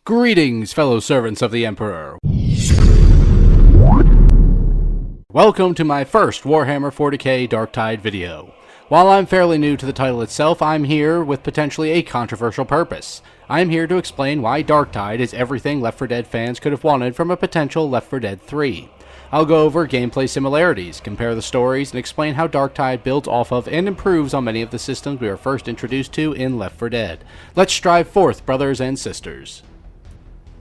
Greetings, fellow servants of the Emperor. Welcome to my first Warhammer 40k Darktide video. While I'm fairly new to the title itself, I'm here with potentially a controversial purpose. I'm here to explain why Darktide is everything Left 4 Dead fans could have wanted from a potential Left 4 Dead 3. I'll go over gameplay similarities, compare the stories, and explain how Darktide builds off of and improves on many of the systems we were first introduced to in Left 4 Dead. Let's strive forth, brothers and sisters.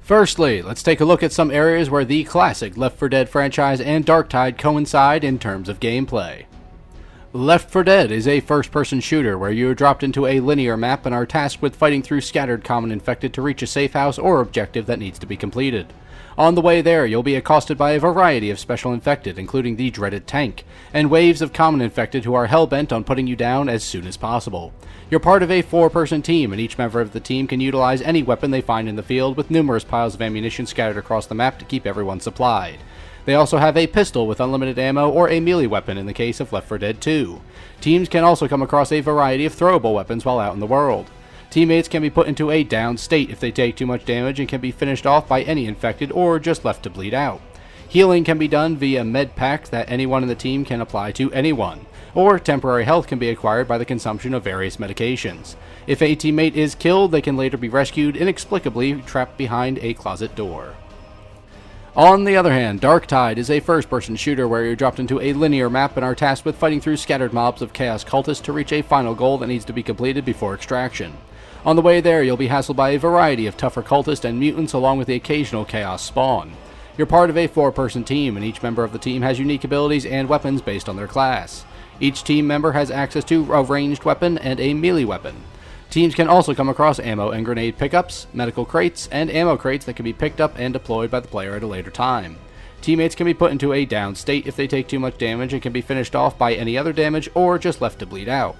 Firstly, let's take a look at some areas where the classic Left 4 Dead franchise and Darktide coincide in terms of gameplay. Left 4 Dead is a first-person shooter where you are dropped into a linear map and are tasked with fighting through scattered common infected to reach a safe house or objective that needs to be completed. On the way there, you'll be accosted by a variety of special infected, including the dreaded tank, and waves of common infected who are hell-bent on putting you down as soon as possible. You're part of a 4-person team, and each member of the team can utilize any weapon they find in the field, with numerous piles of ammunition scattered across the map to keep everyone supplied. They also have a pistol with unlimited ammo or a melee weapon in the case of Left 4 Dead 2. Teams can also come across a variety of throwable weapons while out in the world. Teammates can be put into a down state if they take too much damage and can be finished off by any infected or just left to bleed out. Healing can be done via med pack that anyone in the team can apply to anyone, or temporary health can be acquired by the consumption of various medications. If a teammate is killed, they can later be rescued inexplicably trapped behind a closet door. On the other hand, Darktide is a first-person shooter where you're dropped into a linear map and are tasked with fighting through scattered mobs of chaos cultists to reach a final goal that needs to be completed before extraction. On the way there, you'll be hassled by a variety of tougher cultists and mutants along with the occasional chaos spawn. You're part of a 4-person team, and each member of the team has unique abilities and weapons based on their class. Each team member has access to a ranged weapon and a melee weapon. Teams can also come across ammo and grenade pickups, medical crates, and ammo crates that can be picked up and deployed by the player at a later time. Teammates can be put into a down state if they take too much damage and can be finished off by any other damage or just left to bleed out.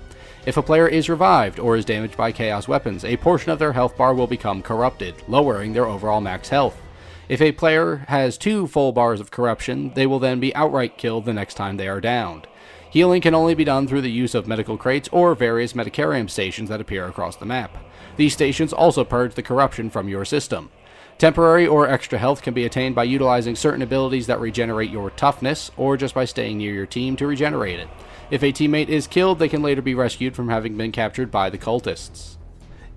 If a player is revived or is damaged by chaos weapons, a portion of their health bar will become corrupted, lowering their overall max health. If a player has 2 full bars of corruption, they will then be outright killed the next time they are downed. Healing can only be done through the use of medical crates or various medicarium stations that appear across the map. These stations also purge the corruption from your system. Temporary or extra health can be attained by utilizing certain abilities that regenerate your toughness, or just by staying near your team to regenerate it. If a teammate is killed, they can later be rescued from having been captured by the cultists.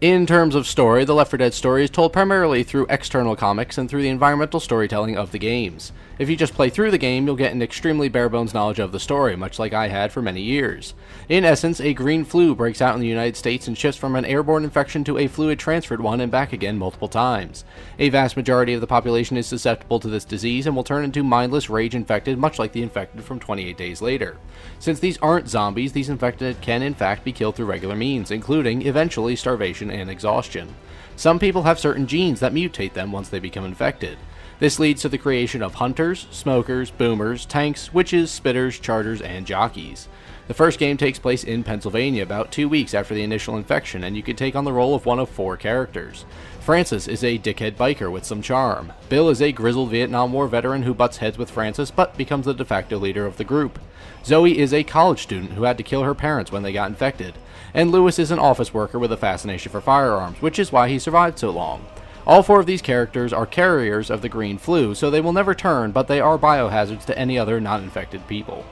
In terms of story, the Left 4 Dead story is told primarily through external comics and through the environmental storytelling of the games. If you just play through the game, you'll get an extremely bare-bones knowledge of the story, much like I had for many years. In essence, a green flu breaks out in the United States and shifts from an airborne infection to a fluid-transferred one and back again multiple times. A vast majority of the population is susceptible to this disease and will turn into mindless rage-infected, much like the infected from 28 Days Later. Since these aren't zombies, these infected can in fact be killed through regular means, including, eventually, starvation and exhaustion. Some people have certain genes that mutate them once they become infected. This leads to the creation of hunters, smokers, boomers, tanks, witches, spitters, chargers, and jockeys. The first game takes place in Pennsylvania about 2 weeks after the initial infection, and you can take on the role of one of 4 characters. Francis is a dickhead biker with some charm. Bill is a grizzled Vietnam War veteran who butts heads with Francis but becomes the de facto leader of the group. Zoe is a college student who had to kill her parents when they got infected. And Lewis is an office worker with a fascination for firearms, which is why he survived so long. All 4 of these characters are carriers of the green flu, so they will never turn, but they are biohazards to any other non-infected people.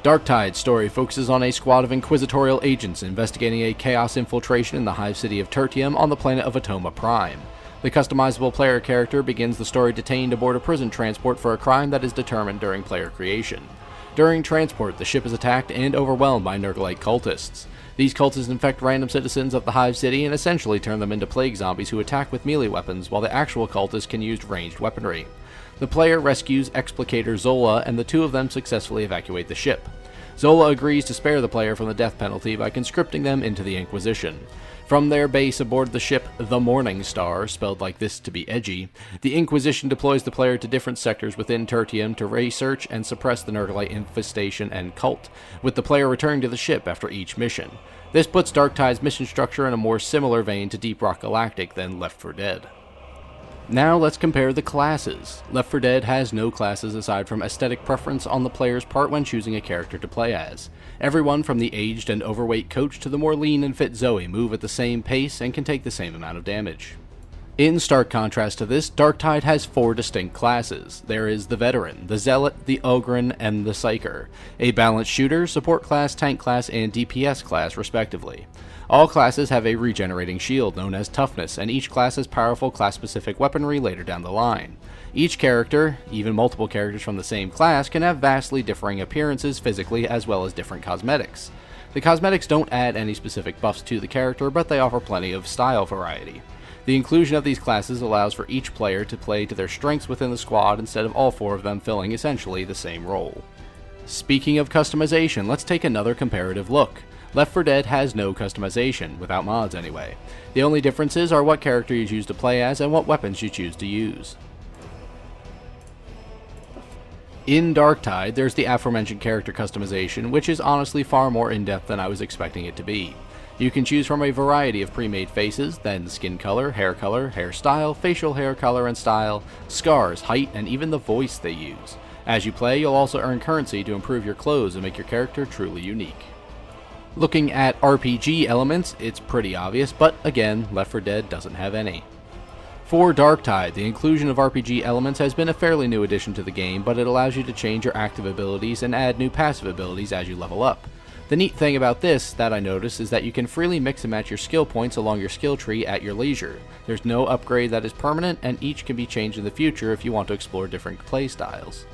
Darktide Story focuses on a squad of inquisitorial agents investigating a chaos infiltration in the hive city of Tertium on the planet of Atoma Prime. The customizable player character begins the story detained aboard a prison transport for a crime that is determined during player creation. During transport, the ship is attacked and overwhelmed by Nurglite cultists. These cultists infect random citizens of the Hive City and essentially turn them into plague zombies who attack with melee weapons, while the actual cultists can use ranged weaponry. The player rescues explicator Zola, and the 2 of them successfully evacuate the ship. Zola agrees to spare the player from the death penalty by conscripting them into the Inquisition. From their base aboard the ship the Morning Star, spelled like this to be edgy, the Inquisition deploys the player to different sectors within Tertium to research and suppress the Nurglite infestation and cult, with the player returning to the ship after each mission. This puts Darktide's mission structure in a more similar vein to Deep Rock Galactic than Left 4 Dead. Now let's compare the classes. Left 4 Dead has no classes aside from aesthetic preference on the player's part when choosing a character to play as. Everyone from the aged and overweight Coach to the more lean and fit Zoe move at the same pace and can take the same amount of damage. In stark contrast to this, Darktide has 4 distinct classes. There is the Veteran, the Zealot, the Ogryn, and the Psyker, a balanced shooter, support class, tank class, and DPS class respectively. All classes have a regenerating shield known as Toughness, and each class has powerful class-specific weaponry later down the line. Each character, even multiple characters from the same class, can have vastly differing appearances physically as well as different cosmetics. The cosmetics don't add any specific buffs to the character, but they offer plenty of style variety. The inclusion of these classes allows for each player to play to their strengths within the squad instead of all 4 of them filling essentially the same role. Speaking of customization, let's take another comparative look. Left 4 Dead has no customization, without mods anyway. The only differences are what character you choose to play as and what weapons you choose to use. In Darktide, there's the aforementioned character customization, which is honestly far more in-depth than I was expecting it to be. You can choose from a variety of pre-made faces, then skin color, hairstyle, facial hair color and style, scars, height, and even the voice they use. As you play, you'll also earn currency to improve your clothes and make your character truly unique. Looking at RPG elements, it's pretty obvious, but again, Left 4 Dead doesn't have any. For Darktide, the inclusion of RPG elements has been a fairly new addition to the game, but it allows you to change your active abilities and add new passive abilities as you level up. The neat thing about this that I noticed is that you can freely mix and match your skill points along your skill tree at your leisure. There's no upgrade that is permanent, and each can be changed in the future if you want to explore different playstyles.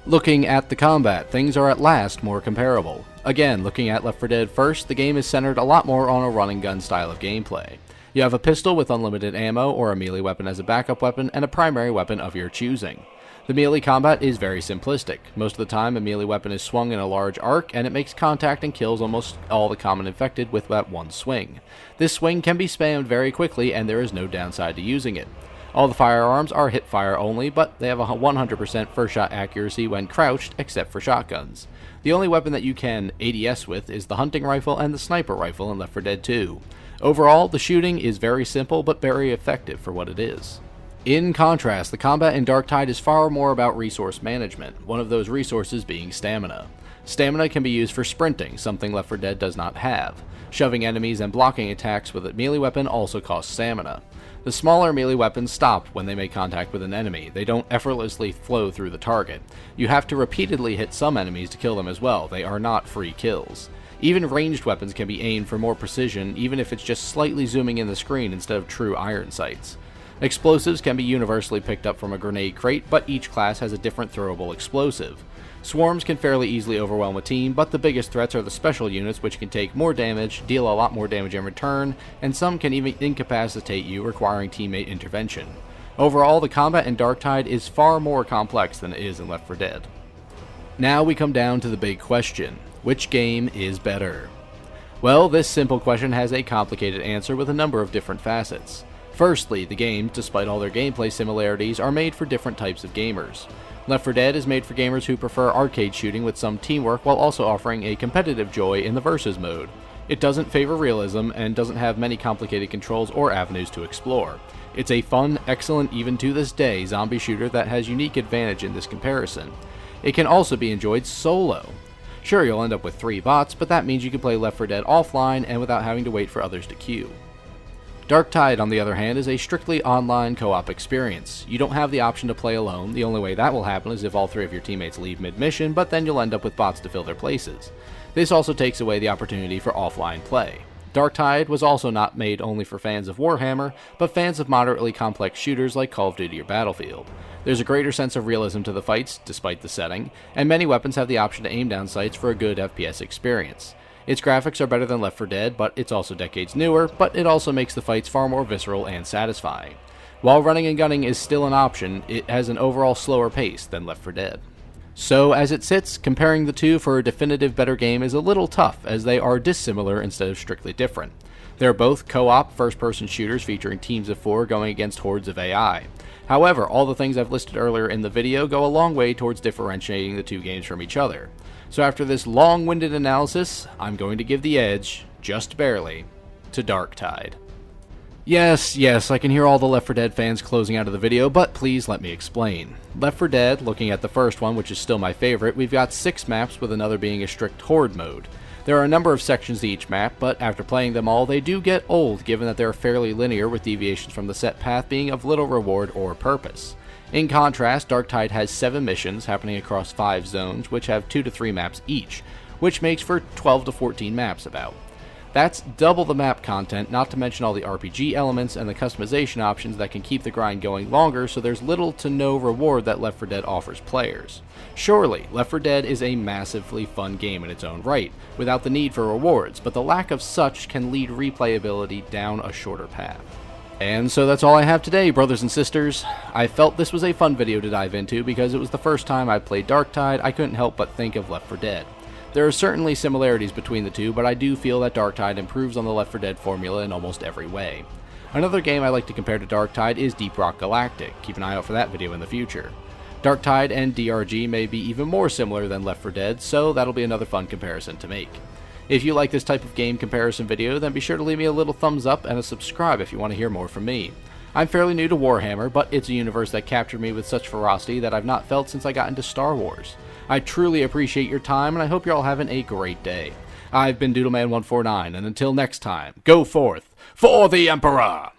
Looking at the combat, things are at last more comparable. Again, looking at Left 4 Dead first, the game is centered a lot more on a run and gun style of gameplay. You have a pistol with unlimited ammo or a melee weapon as a backup weapon and a primary weapon of your choosing. The melee combat is very simplistic. Most of the time, a melee weapon is swung in a large arc, and it makes contact and kills almost all the common infected with that one swing. This swing can be spammed very quickly, and there is no downside to using it. All the firearms are hip fire only, but they have a 100% first shot accuracy when crouched, except for shotguns. The only weapon that you can ADS with is the hunting rifle and the sniper rifle in Left 4 Dead 2. Overall, the shooting is very simple, but very effective for what it is. In contrast, the combat in Darktide is far more about resource management, one of those resources being stamina. Stamina can be used for sprinting, something Left 4 Dead does not have. Shoving enemies and blocking attacks with a melee weapon also costs stamina. The smaller melee weapons stop when they make contact with an enemy. They don't effortlessly flow through the target. You have to repeatedly hit some enemies to kill them as well. They are not free kills. Even ranged weapons can be aimed for more precision, even if it's just slightly zooming in the screen instead of true iron sights. Explosives can be universally picked up from a grenade crate, but each class has a different throwable explosive. Swarms can fairly easily overwhelm a team, but the biggest threats are the special units, which can take more damage, deal a lot more damage in return, and some can even incapacitate you, requiring teammate intervention. Overall, the combat in Darktide is far more complex than it is in Left 4 Dead. Now we come down to the big question: which game is better? Well, this simple question has a complicated answer with a number of different facets. Firstly, the games, despite all their gameplay similarities, are made for different types of gamers. Left 4 Dead is made for gamers who prefer arcade shooting with some teamwork while also offering a competitive joy in the versus mode. It doesn't favor realism and doesn't have many complicated controls or avenues to explore. It's a fun, excellent, even to this day, zombie shooter that has unique advantage in this comparison. It can also be enjoyed solo. Sure, you'll end up with 3 bots, but that means you can play Left 4 Dead offline and without having to wait for others to queue. Darktide, on the other hand, is a strictly online co-op experience. You don't have the option to play alone. The only way that will happen is if all 3 of your teammates leave mid-mission, but then you'll end up with bots to fill their places. This also takes away the opportunity for offline play. Darktide was also not made only for fans of Warhammer, but fans of moderately complex shooters like Call of Duty or Battlefield. There's a greater sense of realism to the fights, despite the setting, and many weapons have the option to aim down sights for a good FPS experience. Its graphics are better than Left 4 Dead, but it's also decades newer, but it also makes the fights far more visceral and satisfying. While running and gunning is still an option, it has an overall slower pace than Left 4 Dead. So as it sits, comparing the two for a definitive better game is a little tough, as they are dissimilar instead of strictly different. They're both co-op, first-person shooters featuring teams of 4 going against hordes of AI. However, all the things I've listed earlier in the video go a long way towards differentiating the two games from each other. So after this long-winded analysis, I'm going to give the edge, just barely, to Darktide. Yes, I can hear all the Left 4 Dead fans closing out of the video, but please let me explain. Left 4 Dead, looking at the first one, which is still my favorite, we've got 6 maps with another being a strict horde mode. There are a number of sections to each map, but after playing them all, they do get old given that they are fairly linear with deviations from the set path being of little reward or purpose. In contrast, Darktide has 7 missions happening across 5 zones, which have 2 to 3 maps each, which makes for 12 to 14 maps about. That's double the map content, not to mention all the RPG elements and the customization options that can keep the grind going longer, so there's little to no reward that Left 4 Dead offers players. Surely, Left 4 Dead is a massively fun game in its own right, without the need for rewards, but the lack of such can lead replayability down a shorter path. And so that's all I have today, brothers and sisters. I felt this was a fun video to dive into because it was the first time I played Darktide. I couldn't help but think of Left 4 Dead. There are certainly similarities between the two, but I do feel that Darktide improves on the Left 4 Dead formula in almost every way. Another game I like to compare to Darktide is Deep Rock Galactic. Keep an eye out for that video in the future. Darktide and DRG may be even more similar than Left 4 Dead, so that'll be another fun comparison to make. If you like this type of game comparison video, then be sure to leave me a little thumbs up and a subscribe if you want to hear more from me. I'm fairly new to Warhammer, but it's a universe that captured me with such ferocity that I've not felt since I got into Star Wars. I truly appreciate your time, and I hope you're all having a great day. I've been Doodleman149, and until next time, go forth for the Emperor!